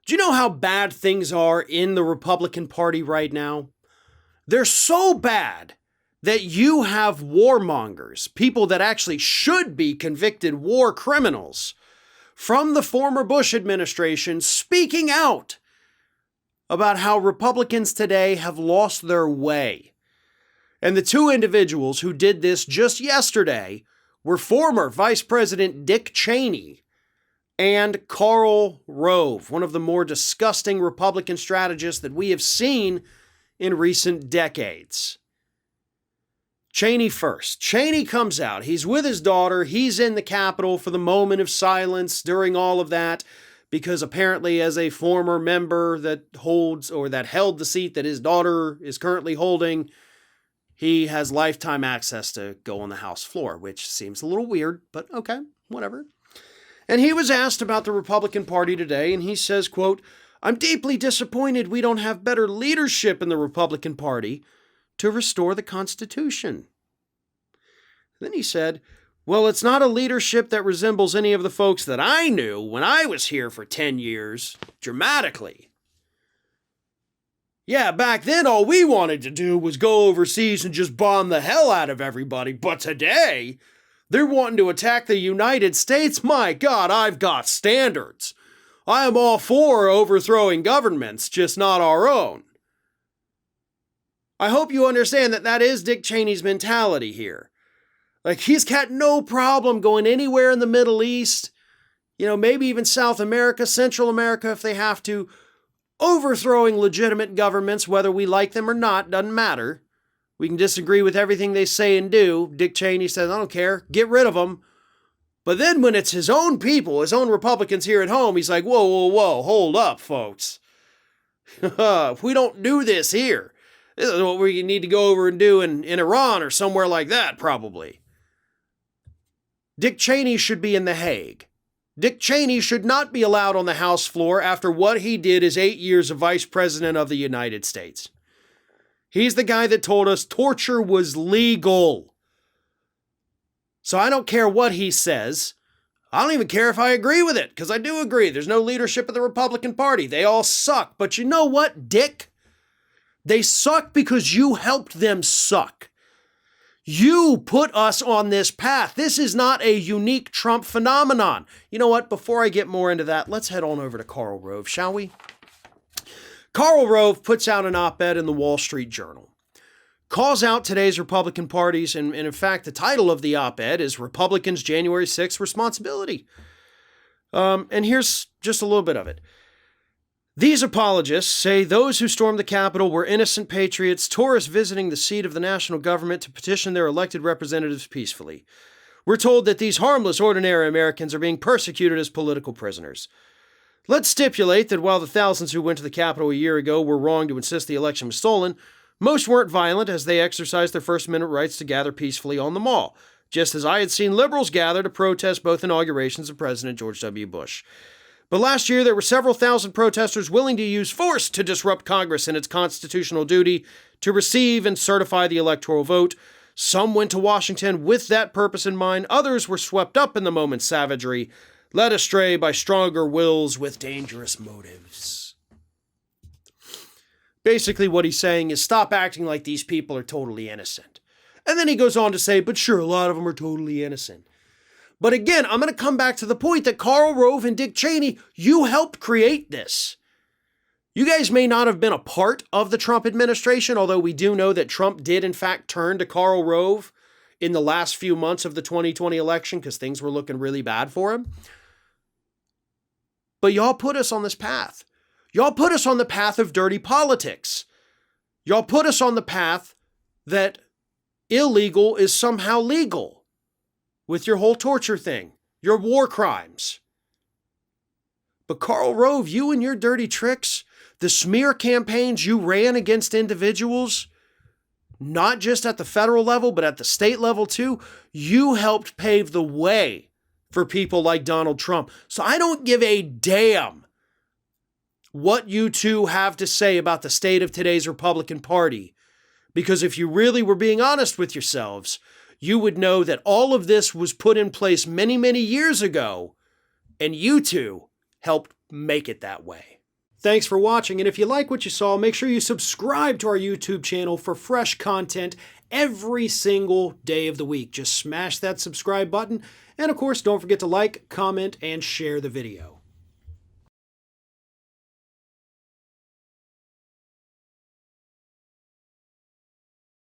Do you know how bad things are in the Republican Party right now? They're so bad that you have warmongers, people that actually should be convicted war criminals, from the former Bush administration speaking out about how Republicans today have lost their way. And the two individuals who did this just yesterday were former Vice President Dick Cheney and Karl Rove, one of the more disgusting Republican strategists that we have seen in recent decades. Cheney first. Cheney comes out. He's with his daughter. He's in the Capitol for the moment of silence during all of that, because apparently as a former member that holds or that held the seat that his daughter is currently holding, he has lifetime access to go on the House floor, which seems a little weird, but okay, whatever. And he was asked about the Republican Party today, and he says, quote, "I'm deeply disappointed we don't have better leadership in the Republican Party to restore the Constitution." Then he said, "Well, it's not a leadership that resembles any of the folks that I knew when I was here for 10 years, dramatically. Yeah, back then all we wanted to do was go overseas and just bomb the hell out of everybody, but today they're wanting to attack the United States. My God, I've got standards. I am all for overthrowing governments, just not our own." I hope you understand that that is Dick Cheney's mentality here. Like, he's got no problem going anywhere in the Middle East, maybe even South America, Central America if they have to, overthrowing legitimate governments, whether we like them or not, doesn't matter. We can disagree with everything they say and do. Dick Cheney says, "I don't care, get rid of them." But then when it's his own people, his own Republicans here at home, he's like, whoa, hold up, folks. If we don't do this here, this is what we need to go over and do in Iran or somewhere like that, probably. Dick Cheney should be in The Hague. Dick Cheney should not be allowed on the House floor after what he did his 8 years as Vice President of the United States. He's the guy that told us torture was legal. So I don't care what he says. I don't even care if I agree with it, because I do agree. There's no leadership of the Republican Party. They all suck. But you know what, Dick? They suck because you helped them suck. You put us on this path. This is not a unique Trump phenomenon. You know what? Before I get more into that, let's head on over to Karl Rove, shall we? Karl Rove puts out an op-ed in the Wall Street Journal, calls out today's Republican parties, and in fact, the title of the op-ed is Republicans' January 6th Responsibility. And here's just a little bit of it. These apologists say those who stormed the Capitol were innocent patriots, tourists visiting the seat of the national government to petition their elected representatives peacefully. We're told that these harmless, ordinary Americans are being persecuted as political prisoners. Let's stipulate that while the thousands who went to the Capitol a year ago were wrong to insist the election was stolen, most weren't violent as they exercised their First Amendment rights to gather peacefully on the Mall, just as I had seen liberals gather to protest both inaugurations of President George W. Bush. But last year, there were several thousand protesters willing to use force to disrupt Congress in its constitutional duty to receive and certify the electoral vote. Some went to Washington with that purpose in mind. Others were swept up in the moment's savagery, led astray by stronger wills with dangerous motives. Basically, what he's saying is stop acting like these people are totally innocent. And then he goes on to say, but sure, a lot of them are totally innocent. But again, I'm going to come back to the point that Karl Rove and Dick Cheney, you helped create this. You guys may not have been a part of the Trump administration, although we do know that Trump did in fact turn to Karl Rove in the last few months of the 2020 election because things were looking really bad for him. But y'all put us on this path. Y'all put us on the path of dirty politics. Y'all put us on the path that illegal is somehow legal. With your whole torture thing, your war crimes. But Karl Rove, you and your dirty tricks, the smear campaigns you ran against individuals, not just at the federal level, but at the state level too, you helped pave the way for people like Donald Trump. So I don't give a damn what you two have to say about the state of today's Republican Party. Because if you really were being honest with yourselves, you would know that all of this was put in place many, many years ago, and you two helped make it that way. Thanks for watching, and if you like what you saw, make sure you subscribe to our YouTube channel for fresh content every single day of the week. Just smash that subscribe button, and of course, don't forget to like, comment, and share the video.